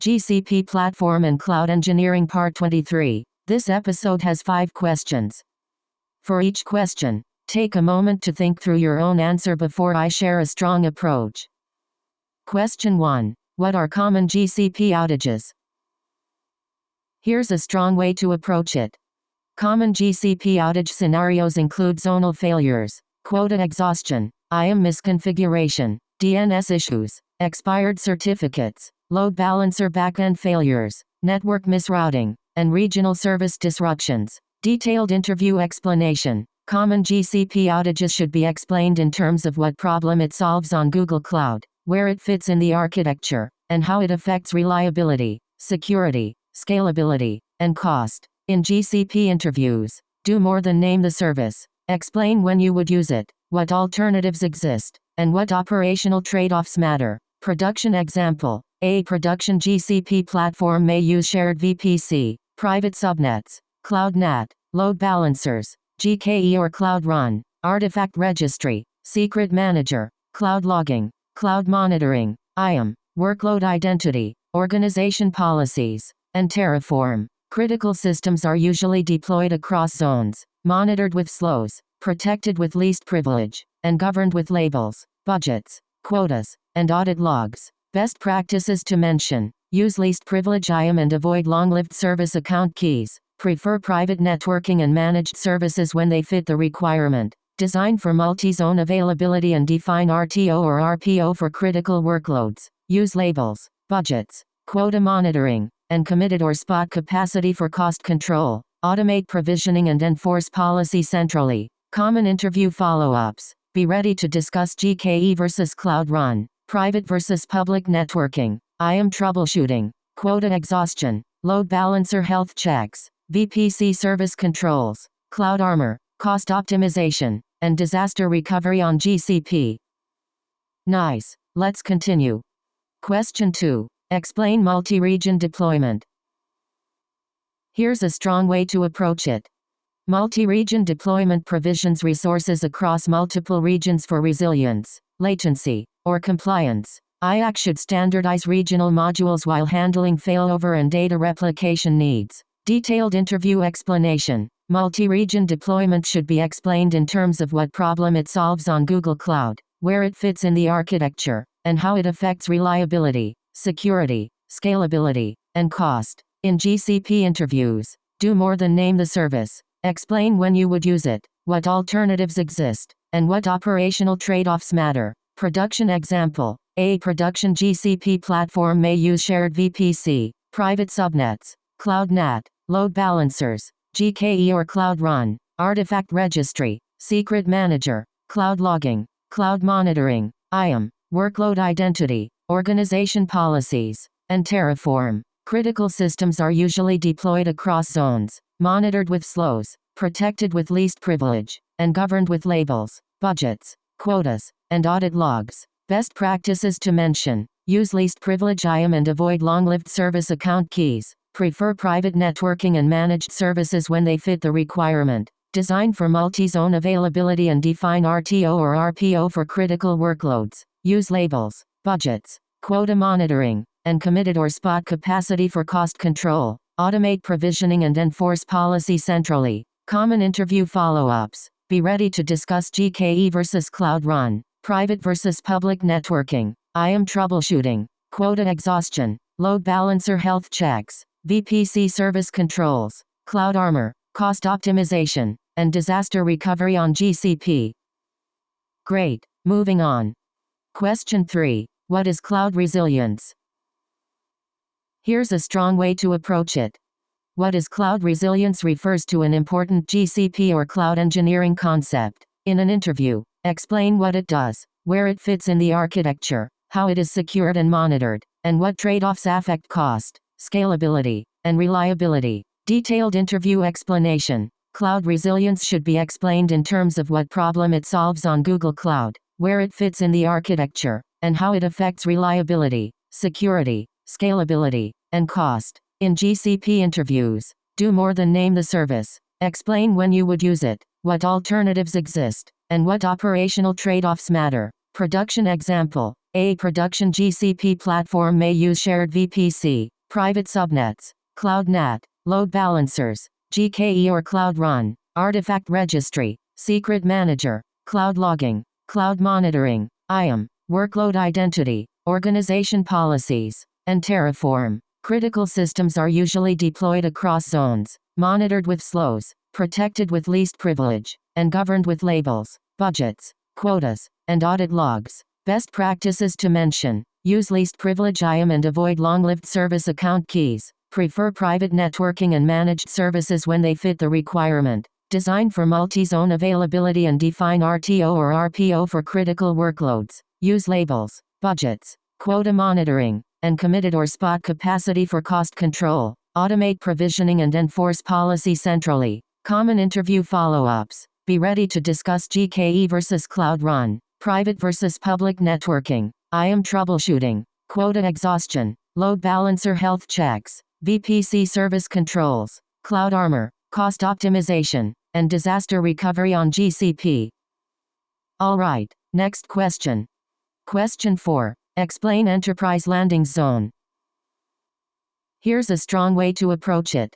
GCP Platform and Cloud Engineering Part 23. This episode has 5 questions. For each question, take a moment to think through your own answer before I share a strong approach. Question 1. What are common GCP outages? Here's a strong way to approach it. Common GCP outage scenarios include zonal failures, quota exhaustion, IAM misconfiguration, DNS issues, expired certificates, load balancer backend failures, network misrouting, and regional service disruptions. Detailed interview explanation. Common GCP outages should be explained in terms of what problem it solves on Google Cloud, where it fits in the architecture, and how it affects reliability, security, scalability, and cost. In GCP interviews, do more than name the service. Explain when you would use it, what alternatives exist, and what operational trade-offs matter. Production example. A production GCP platform may use shared VPC, private subnets, Cloud NAT, load balancers, GKE or Cloud Run, artifact registry, secret manager, cloud logging, cloud monitoring, IAM, workload identity, organization policies, and Terraform. Critical systems are usually deployed across zones, monitored with slows, protected with least privilege, and governed with labels, budgets, quotas, and audit logs. Best practices to mention. Use least privilege IAM and avoid long-lived service account keys. Prefer private networking and managed services when they fit the requirement. Design for multi-zone availability and define RTO or RPO for critical workloads. Use labels, budgets, quota monitoring, and committed or spot capacity for cost control. Automate provisioning and enforce policy centrally. Common interview follow-ups. Be ready to discuss GKE versus Cloud Run, private versus public networking, IAM troubleshooting, quota exhaustion, load balancer health checks, VPC service controls, cloud armor, cost optimization, and disaster recovery on GCP. Nice. Let's continue. Question 2. Explain multi-region deployment. Here's a strong way to approach it. Multi-region deployment provisions resources across multiple regions for resilience, latency, or compliance. IAC should standardize regional modules while handling failover and data replication needs. Detailed interview explanation. Multi-region deployment should be explained in terms of what problem it solves on Google Cloud, where it fits in the architecture, and how it affects reliability, security, scalability, and cost. In GCP interviews, do more than name the service. Explain when you would use it, what alternatives exist, and what operational trade-offs matter. Production example. A production GCP platform may use shared VPC, private subnets, Cloud NAT, load balancers, GKE or Cloud Run, artifact registry, secret manager, cloud logging, cloud monitoring, IAM, workload identity, organization policies, and Terraform. Critical systems are usually deployed across zones, monitored with slows, protected with least privilege, and governed with labels, budgets, quotas, and audit logs. Best practices to mention. Use least privilege IAM and avoid long-lived service account keys. Prefer private networking and managed services when they fit the requirement. Design for multi-zone availability and define RTO or RPO for critical workloads. Use labels, budgets, quota monitoring, and committed or spot capacity for cost control. Automate provisioning and enforce policy centrally. Common interview follow-ups. Be ready to discuss GKE versus Cloud Run, private versus public networking, IAM troubleshooting, quota exhaustion, load balancer health checks, VPC service controls, cloud armor, cost optimization, and disaster recovery on GCP. Great. Moving on. Question 3. What is cloud resilience? Here's a strong way to approach it. What is cloud resilience refers to an important GCP or cloud engineering concept. In an interview, explain what it does, where it fits in the architecture, how it is secured and monitored, and what trade-offs affect cost, scalability, and reliability. Detailed interview explanation. Cloud resilience should be explained in terms of what problem it solves on Google Cloud, where it fits in the architecture, and how it affects reliability, security, scalability, and cost. In GCP interviews, do more than name the service. Explain when you would use it, what alternatives exist, and what operational trade-offs matter. Production example. A production GCP platform may use shared VPC, private subnets, cloud NAT, load balancers, GKE or Cloud Run, artifact registry, secret manager, cloud logging, cloud monitoring, IAM, workload identity, organization policies, and Terraform. Critical systems are usually deployed across zones, monitored with slows, protected with least privilege, and governed with labels, budgets, quotas, and audit logs. Best practices to mention: use least privilege IAM and avoid long-lived service account keys. Prefer private networking and managed services when they fit the requirement. Design for multi-zone availability and define RTO or RPO for critical workloads. Use labels, budgets, quota monitoring, and committed or spot capacity for cost control. Automate provisioning and enforce policy centrally. Common interview follow-ups. Be ready to discuss GKE versus Cloud Run, private versus public networking, IAM troubleshooting, quota exhaustion, load balancer health checks, VPC service controls, cloud armor, cost optimization, and disaster recovery on GCP. Alright, next question. Question 4. Explain enterprise landing zone. Here's a strong way to approach it.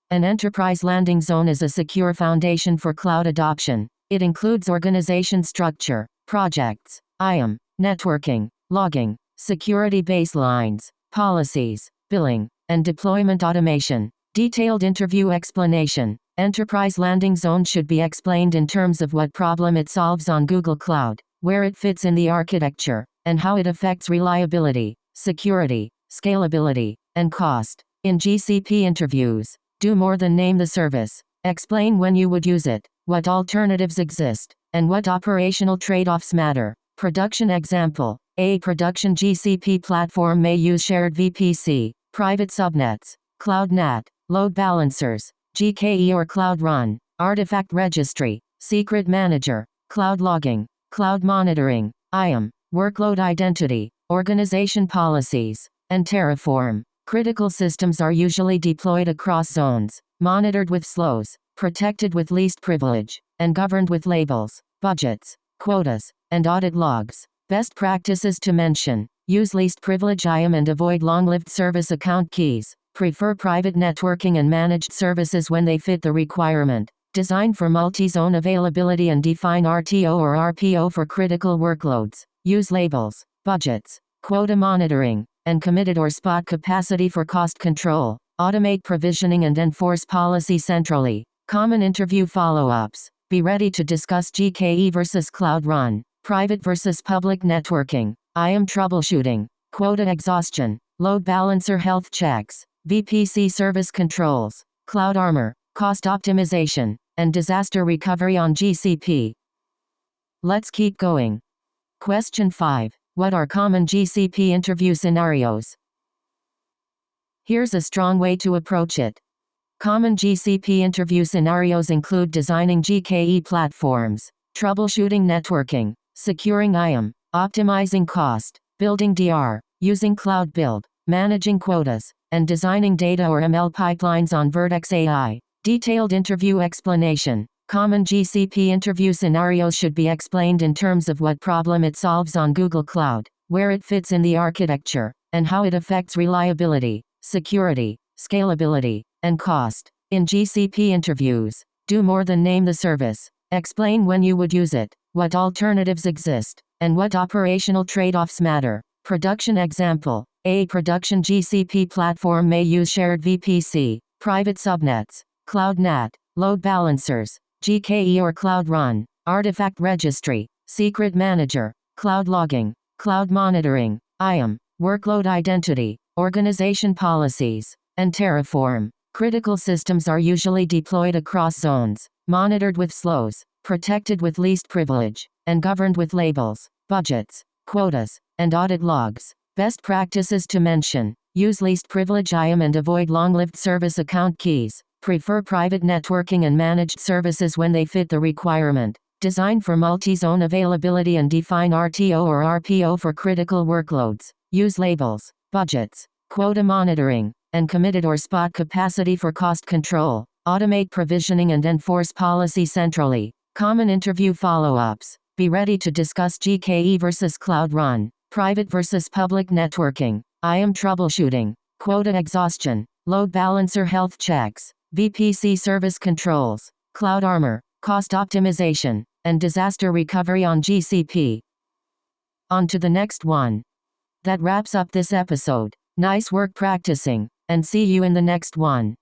An enterprise landing zone is a secure foundation for cloud adoption. It includes organization structure, projects, IAM, networking, logging, security baselines, policies, billing, and deployment automation. Detailed interview explanation. Enterprise landing zone should be explained in terms of what problem it solves on Google Cloud, where it fits in the architecture, and how it affects reliability, security, scalability, and cost. In GCP interviews, do more than name the service. Explain when you would use it, what alternatives exist, and what operational trade-offs matter. Production example. A production GCP platform may use shared VPC, private subnets, cloud NAT, load balancers, GKE or Cloud Run, artifact registry, secret manager, cloud logging, cloud monitoring, IAM, workload identity, organization policies, and Terraform. Critical systems are usually deployed across zones, monitored with slows, protected with least privilege, and governed with labels, budgets, quotas, and audit logs. Best practices to mention: use least privilege IAM and avoid long-lived service account keys. Prefer private networking and managed services when they fit the requirement. Design for multi-zone availability and define RTO or RPO for critical workloads. Use labels, budgets, quota monitoring, and committed or spot capacity for cost control. Automate provisioning and enforce policy centrally. Common interview follow-ups. Be ready to discuss GKE versus Cloud Run, private versus public networking, IAM troubleshooting, quota exhaustion, load balancer health checks, VPC service controls, cloud armor, cost optimization, and disaster recovery on GCP. Let's keep going. Question 5. What are common GCP interview scenarios? Here's a strong way to approach it. Common GCP interview scenarios include designing GKE platforms, troubleshooting networking, securing IAM, optimizing cost, building DR, using cloud build, managing quotas, and designing data or ML pipelines on Vertex AI. Detailed interview explanation. Common GCP interview scenarios should be explained in terms of what problem it solves on Google Cloud, where it fits in the architecture, and how it affects reliability, security, scalability, and cost. In GCP interviews, do more than name the service. Explain when you would use it, what alternatives exist, and what operational trade-offs matter. Production example. A production GCP platform may use shared VPC, private subnets, cloud NAT, load balancers, GKE or Cloud Run, artifact registry, secret manager, cloud logging, cloud monitoring, IAM, workload identity, organization policies, and Terraform. Critical systems are usually deployed across zones, monitored with slows, protected with least privilege, and governed with labels, budgets, quotas, and audit logs. Best practices to mention: use least privilege IAM and avoid long-lived service account keys. Prefer private networking and managed services when they fit the requirement. Design for multi-zone availability and define RTO or RPO for critical workloads. Use labels, budgets, quota monitoring, and committed or spot capacity for cost control. Automate provisioning and enforce policy centrally. Common interview follow-ups. Be ready to discuss GKE versus Cloud Run, private versus public networking, IAM troubleshooting, quota exhaustion, load balancer health checks, VPC service controls, cloud armor, cost optimization, and disaster recovery on GCP. On to the next one. That wraps up this episode. Nice work practicing, and see you in the next one.